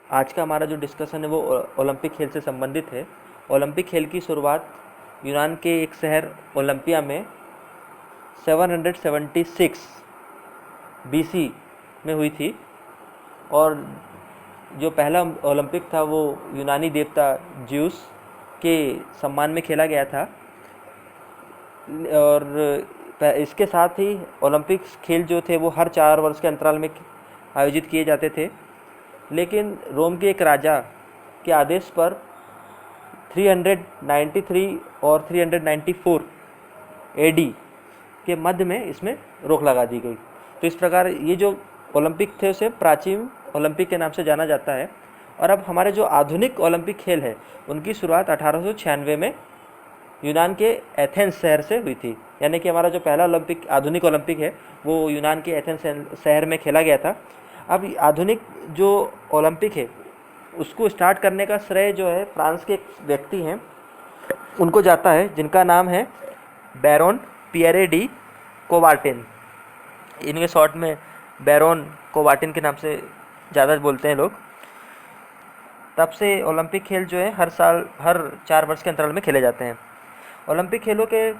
आज का हमारा जो डिस्कशन है वो ओलंपिक खेल से संबंधित है। ओलंपिक खेल की शुरुआत यूनान के एक शहर ओलंपिया में 776 बीसी में हुई थी और जो पहला ओलंपिक था वो यूनानी देवता ज्यूस के सम्मान में खेला गया था। और इसके साथ ही ओलंपिक खेल जो थे वो हर 4 वर्ष के अंतराल में आयोजित किए जाते थे, लेकिन रोम के एक राजा के आदेश पर 393 और 394 एडी के मध्य में इसमें रोक लगा दी गई। तो इस प्रकार ये जो ओलंपिक थे उसे प्राचीन ओलंपिक के नाम से जाना जाता है। और अब हमारे जो आधुनिक ओलंपिक खेल है उनकी शुरुआत 1896 में यूनान के एथेंस शहर से हुई थी। यानी कि हमारा जो पहला आधुनिक ओलंपिक है वो यूनान के एथेंस शहर में खेला गया था। अब आधुनिक जो ओलंपिक है उसको स्टार्ट करने का श्रेय जो है फ्रांस के एक व्यक्ति हैं उनको जाता है, जिनका नाम है बैरोन पियरे डी कोवार्टिन। इनके शॉर्ट में बैरोन कोवार्टिन के नाम से ज़्यादा बोलते हैं लोग। तब से ओलंपिक खेल जो है हर 4 वर्ष के अंतराल में खेले जाते हैं। ओलंपिक खेलों के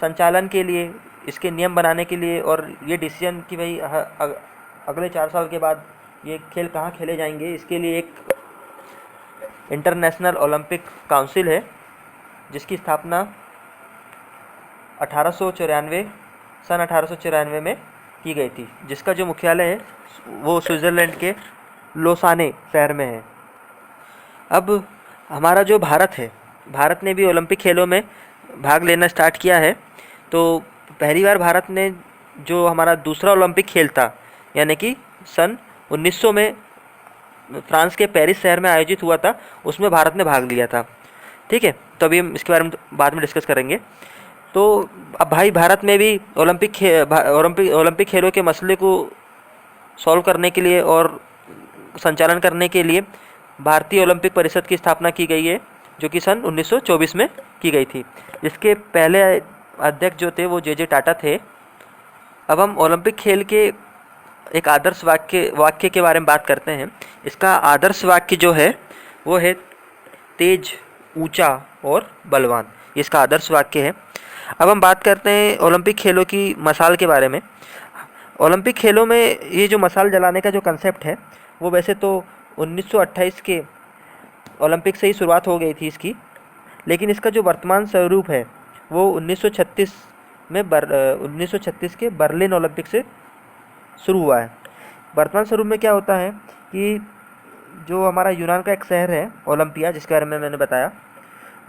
संचालन के लिए, इसके नियम बनाने के लिए और ये डिसीजन कि भाई अगले 4 साल के बाद ये खेल कहाँ खेले जाएंगे, इसके लिए एक इंटरनेशनल ओलंपिक काउंसिल है जिसकी स्थापना 1894 में की गई थी, जिसका जो मुख्यालय है वो स्विट्ज़रलैंड के लोसाने शहर में है। अब हमारा जो भारत है, भारत ने भी ओलंपिक खेलों में भाग लेना स्टार्ट किया है। तो पहली बार भारत ने जो हमारा दूसरा ओलंपिक खेल था, यानी कि सन 1900 में फ्रांस के पेरिस शहर में आयोजित हुआ था, उसमें भारत ने भाग लिया था। ठीक है, तो अभी हम इसके बारे में बाद में डिस्कस करेंगे। तो अब भाई भारत में भी ओलंपिक खेलों के मसले को सॉल्व करने के लिए और संचालन करने के लिए भारतीय ओलंपिक परिषद की स्थापना की गई है, जो कि सन 1924 में की गई थी। इसके पहले अध्यक्ष जो थे वो जे टाटा थे। अब हम ओलंपिक खेल के एक आदर्श वाक्य के बारे में बात करते हैं। इसका आदर्श वाक्य जो है वो है तेज, ऊंचा और बलवान। इसका आदर्श वाक्य है। अब हम बात करते हैं ओलंपिक खेलों की मशाल के बारे में। ओलंपिक खेलों में ये जो मशाल जलाने का जो कंसेप्ट है वो वैसे तो 1928 के ओलंपिक से ही शुरुआत हो गई थी इसकी, लेकिन इसका जो वर्तमान स्वरूप है वो 1936 के बर्लिन ओलंपिक से शुरू हुआ है। वर्तमान स्वरूप में क्या होता है कि जो हमारा यूनान का एक शहर है ओलंपिया, जिसके बारे में मैंने बताया,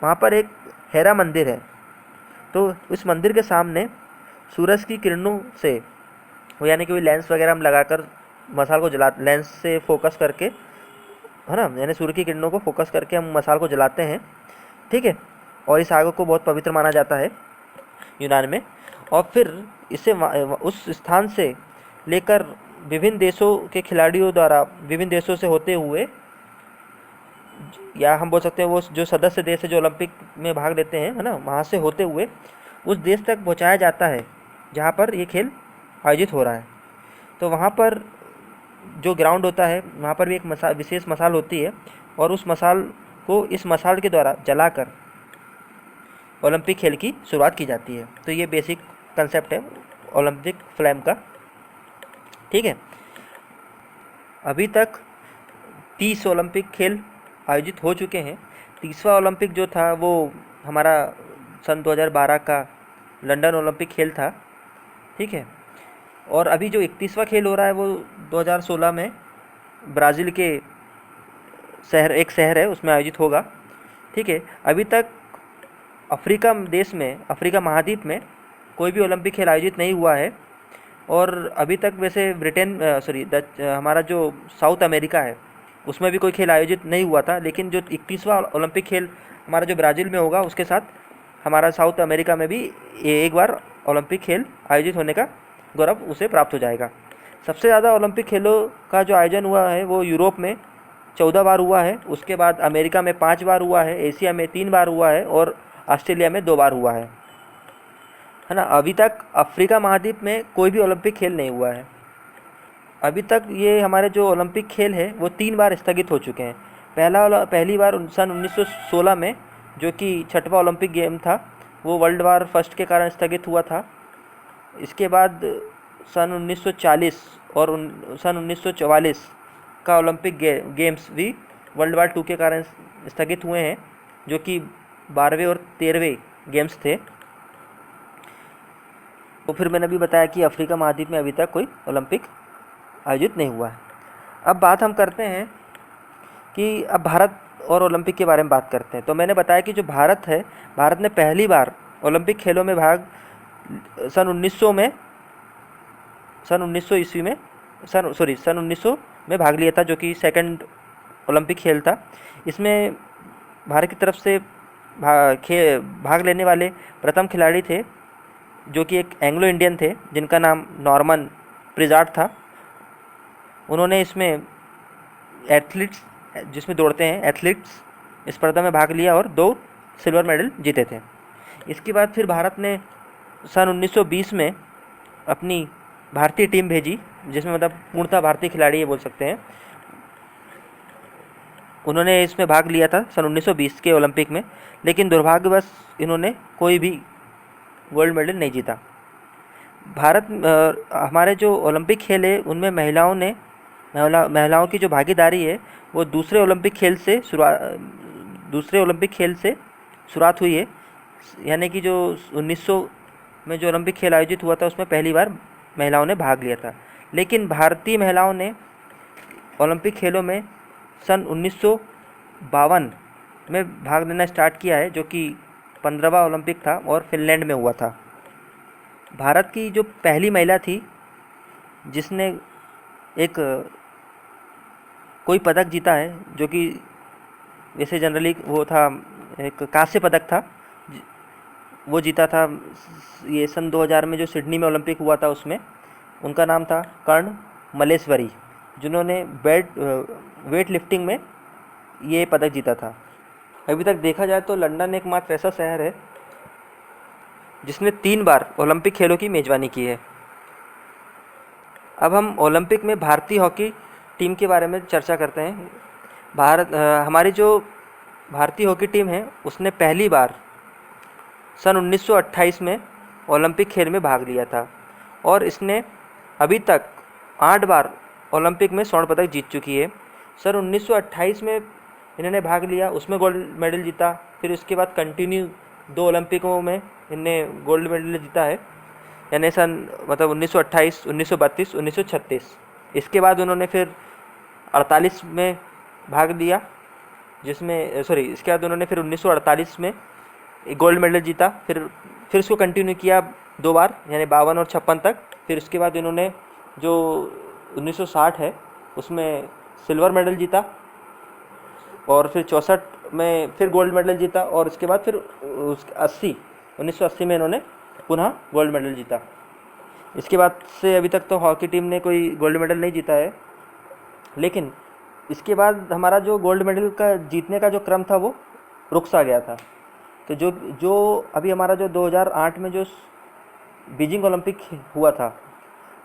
वहाँ पर एक हेरा मंदिर है। तो उस मंदिर के सामने सूरज की किरणों से, वो यानी कि कोई लेंस वगैरह हम लगाकर मशाल को लेंस से फोकस करके, है ना, यानी सूर्य की किरणों को फोकस करके हम मशाल को जलाते हैं। ठीक है, और इस आग को बहुत पवित्र माना जाता है यूनान में। और फिर इसे उस स्थान से लेकर विभिन्न देशों के खिलाड़ियों द्वारा विभिन्न देशों से होते हुए, या हम बोल सकते हैं वो जो सदस्य देश है जो ओलंपिक में भाग लेते हैं, है ना, वहाँ से होते हुए उस देश तक पहुँचाया जाता है जहाँ पर ये खेल आयोजित हो रहा है। तो वहाँ पर जो ग्राउंड होता है वहाँ पर भी एक विशेष मशाल होती है, और उस मशाल को इस मशाल के द्वारा जलाकर ओलंपिक खेल की शुरुआत की जाती है। तो ये बेसिक कंसेप्ट है ओलंपिक फ्लेम का। ठीक है, अभी तक 30 ओलंपिक खेल आयोजित हो चुके हैं। 30वां ओलंपिक जो था वो हमारा सन 2012 का लंदन ओलंपिक खेल था। ठीक है, और अभी जो 31वां खेल हो रहा है वो 2016 में ब्राज़ील के एक शहर है उसमें आयोजित होगा। ठीक है, अभी तक अफ्रीका महाद्वीप में कोई भी ओलंपिक खेल आयोजित नहीं हुआ है। और अभी तक वैसे हमारा जो साउथ अमेरिका है उसमें भी कोई खेल आयोजित नहीं हुआ था, लेकिन जो 31वां ओलंपिक खेल हमारा जो ब्राज़ील में होगा उसके साथ हमारा साउथ अमेरिका में भी एक बार ओलंपिक खेल आयोजित होने का गौरव उसे प्राप्त हो जाएगा। सबसे ज़्यादा ओलंपिक खेलों का जो आयोजन हुआ है वो यूरोप में 14 बार हुआ है, उसके बाद अमेरिका में 5 बार हुआ है, एशिया में 3 बार हुआ है और ऑस्ट्रेलिया में 2 बार हुआ है ना। अभी तक अफ्रीका महाद्वीप में कोई भी ओलंपिक खेल नहीं हुआ है। अभी तक ये हमारे जो ओलंपिक खेल है वो 3 बार स्थगित हो चुके हैं। पहली बार सन 1916 में, जो कि छठवां ओलंपिक गेम था, वो वर्ल्ड वार फर्स्ट के कारण स्थगित हुआ था। इसके बाद सन 1940 और सन 1944 का ओलंपिक गेम्स भी वर्ल्ड वार 2 के कारण स्थगित हुए हैं, जो कि 12वें और 13वें गेम्स थे। तो फिर मैंने अभी बताया कि अफ्रीका महाद्वीप में अभी तक कोई ओलंपिक आयोजित नहीं हुआ है। अब बात हम करते हैं कि अब भारत और ओलंपिक के बारे में बात करते हैं। तो मैंने बताया कि जो भारत है, भारत ने पहली बार ओलंपिक खेलों में भाग सन 1900 में सन 1900 ईस्वी में सन 1900 में भाग लिया था, जो कि सेकंड ओलंपिक खेल था। इसमें भारत की तरफ से भाग लेने वाले प्रथम खिलाड़ी थे, जो कि एक एंग्लो इंडियन थे जिनका नाम नॉर्मन प्रिजार्ड था। उन्होंने इसमें एथलीट्स, जिसमें दौड़ते हैं एथलीट्स, स्पर्धा में भाग लिया और 2 सिल्वर मेडल जीते थे। इसके बाद फिर भारत ने सन 1920 में अपनी भारतीय टीम भेजी, जिसमें मतलब पूर्णतः भारतीय खिलाड़ी ये बोल सकते हैं। उन्होंने इसमें भाग लिया था सन 1920 के ओलंपिक में, लेकिन दुर्भाग्यवश इन्होंने कोई भी गोल्ड मेडल नहीं जीता। हमारे जो ओलंपिक खेल है उनमें महिलाओं की जो भागीदारी है वो दूसरे ओलंपिक खेल से शुरुआत हुई है। यानी कि जो 1900 में जो ओलंपिक खेल आयोजित हुआ था उसमें पहली बार महिलाओं ने भाग लिया था। लेकिन भारतीय महिलाओं ने ओलंपिक खेलों में सन 1952 में भाग लेना स्टार्ट किया है, जो कि 15वां ओलंपिक था और फिनलैंड में हुआ था। भारत की जो पहली महिला थी जिसने एक कोई पदक जीता है, जो कि वैसे जनरली वो था एक कांस्य पदक था, वो जीता था ये सन 2000 में जो सिडनी में ओलंपिक हुआ था उसमें। उनका नाम था कर्ण मलेश्वरी, जिन्होंने वेट लिफ्टिंग में ये पदक जीता था। अभी तक देखा जाए तो लंदन एकमात्र ऐसा शहर है जिसने 3 बार ओलंपिक खेलों की मेज़बानी की है। अब हम ओलंपिक में भारतीय हॉकी टीम के बारे में चर्चा करते हैं। हमारी जो भारतीय हॉकी टीम है उसने पहली बार सन 1928 में ओलंपिक खेल में भाग लिया था और इसने अभी तक 8 बार ओलंपिक में स्वर्ण पदक जीत चुकी है। सन 1928 में इन्होंने भाग लिया, उसमें गोल्ड मेडल जीता। फिर उसके बाद कंटिन्यू 2 ओलंपिकों में इन्होंने गोल्ड मेडल जीता है, यानी सन 1928, 1932, 1936। इसके बाद उन्होंने फिर 48 में भाग लिया, इसके बाद उन्होंने फिर 1948 में गोल्ड मेडल जीता। फिर उसको कंटिन्यू किया 2 बार, यानी 52 और 56 तक। फिर उसके बाद इन्होंने जो 1960 है उसमें सिल्वर मेडल जीता और फिर 64 में फिर गोल्ड मेडल जीता और उसके बाद फिर 1980 में इन्होंने पुनः गोल्ड मेडल जीता। इसके बाद से अभी तक तो हॉकी टीम ने कोई गोल्ड मेडल नहीं जीता है। लेकिन इसके बाद हमारा जो गोल्ड मेडल का जीतने का जो क्रम था वो रुक सा गया था। तो जो अभी हमारा जो 2008 में जो बीजिंग ओलंपिक हुआ था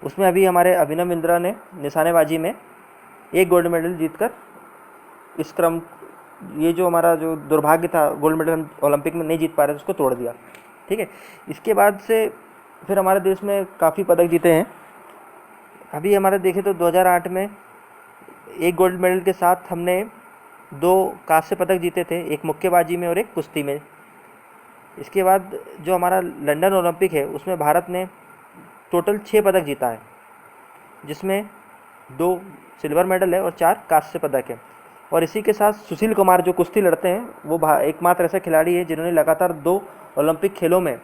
उसमें अभी हमारे अभिनव बिंद्रा ने निशानेबाजी में 1 गोल्ड मेडल जीतकर इस क्रम, ये जो हमारा जो दुर्भाग्य था गोल्ड मेडल हम ओलंपिक में नहीं जीत पा रहे थे, उसको तोड़ दिया। ठीक है, इसके बाद से फिर हमारे देश में काफ़ी पदक जीते हैं। अभी हमारे देखें तो 2008 में 1 गोल्ड मेडल के साथ हमने 2 कांस्य पदक जीते थे, एक मुक्केबाजी में और एक कुश्ती में। इसके बाद जो हमारा लंदन ओलंपिक है उसमें भारत ने टोटल 6 पदक जीता है, जिसमें 2 सिल्वर मेडल है और 4 कांस्य पदक है। और इसी के साथ सुशील कुमार जो कुश्ती लड़ते हैं वो एकमात्र ऐसा खिलाड़ी है जिन्होंने लगातार 2 ओलंपिक खेलों में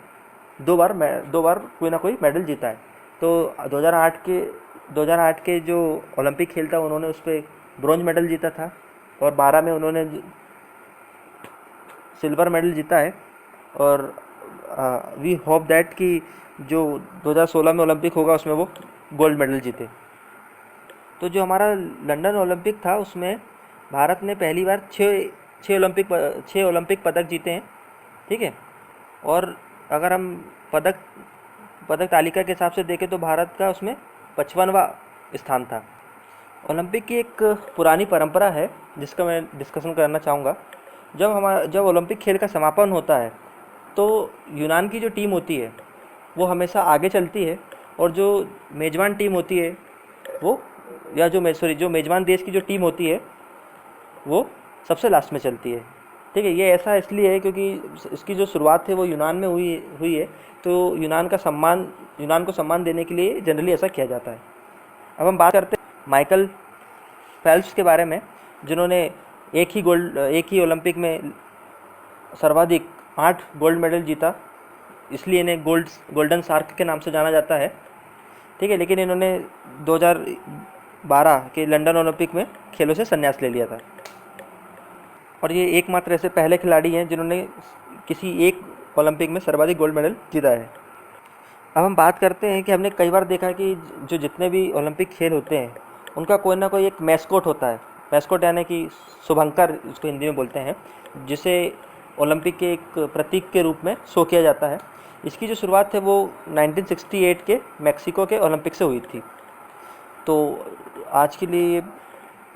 2 बार कोई ना कोई मेडल जीता है। तो 2008 के जो ओलंपिक खेल था उन्होंने उस पर ब्रॉन्ज मेडल जीता था और 12 में उन्होंने सिल्वर मेडल जीता है। और वी होप दैट कि जो 2016 में ओलंपिक होगा उसमें वो गोल्ड मेडल जीते। तो जो हमारा लंदन ओलंपिक था उसमें भारत ने पहली बार 6 ओलंपिक पदक जीते हैं। ठीक है, और अगर हम पदक तालिका के हिसाब से देखें तो भारत का उसमें 55वां स्थान था। ओलंपिक की एक पुरानी परंपरा है जिसका मैं डिस्कशन करना चाहूँगा। जब ओलंपिक खेल का समापन होता है तो यूनान की जो टीम होती है वो हमेशा आगे चलती है, और जो मेज़बान टीम होती है वो जो मेज़बान देश की जो टीम होती है वो सबसे लास्ट में चलती है। ठीक है, ये ऐसा इसलिए है क्योंकि इसकी जो शुरुआत है वो यूनान में हुई हुई है, तो यूनान को सम्मान देने के लिए जनरली ऐसा किया जाता है। अब हम बात करते हैं माइकल फेल्प्स के बारे में, जिन्होंने एक ही ओलंपिक में सर्वाधिक 8 गोल्ड मेडल जीता, इसलिए इन्हें गोल्डन शार्क के नाम से जाना जाता है। ठीक है, लेकिन इन्होंने 2012 के लंदन ओलंपिक में खेलों से संन्यास ले लिया था, और ये एकमात्र ऐसे पहले खिलाड़ी हैं जिन्होंने किसी एक ओलंपिक में सर्वाधिक गोल्ड मेडल जीता है। अब हम बात करते हैं कि हमने कई बार देखा है कि जो जितने भी ओलंपिक खेल होते हैं उनका कोई ना कोई एक मैस्कोट होता है। मैस्कोट यानी कि शुभंकर, इसको हिंदी में बोलते हैं, जिसे ओलंपिक के एक प्रतीक के रूप में शो किया जाता है। इसकी जो शुरुआत है वो 1968 के मैक्सिको के ओलंपिक से हुई थी। तो आज के लिए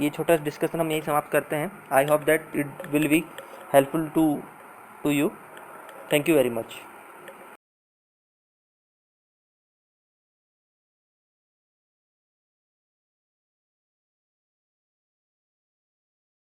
ये छोटा डिस्कशन हम यही समाप्त करते हैं। I hope that it will be helpful to you. Thank you very much.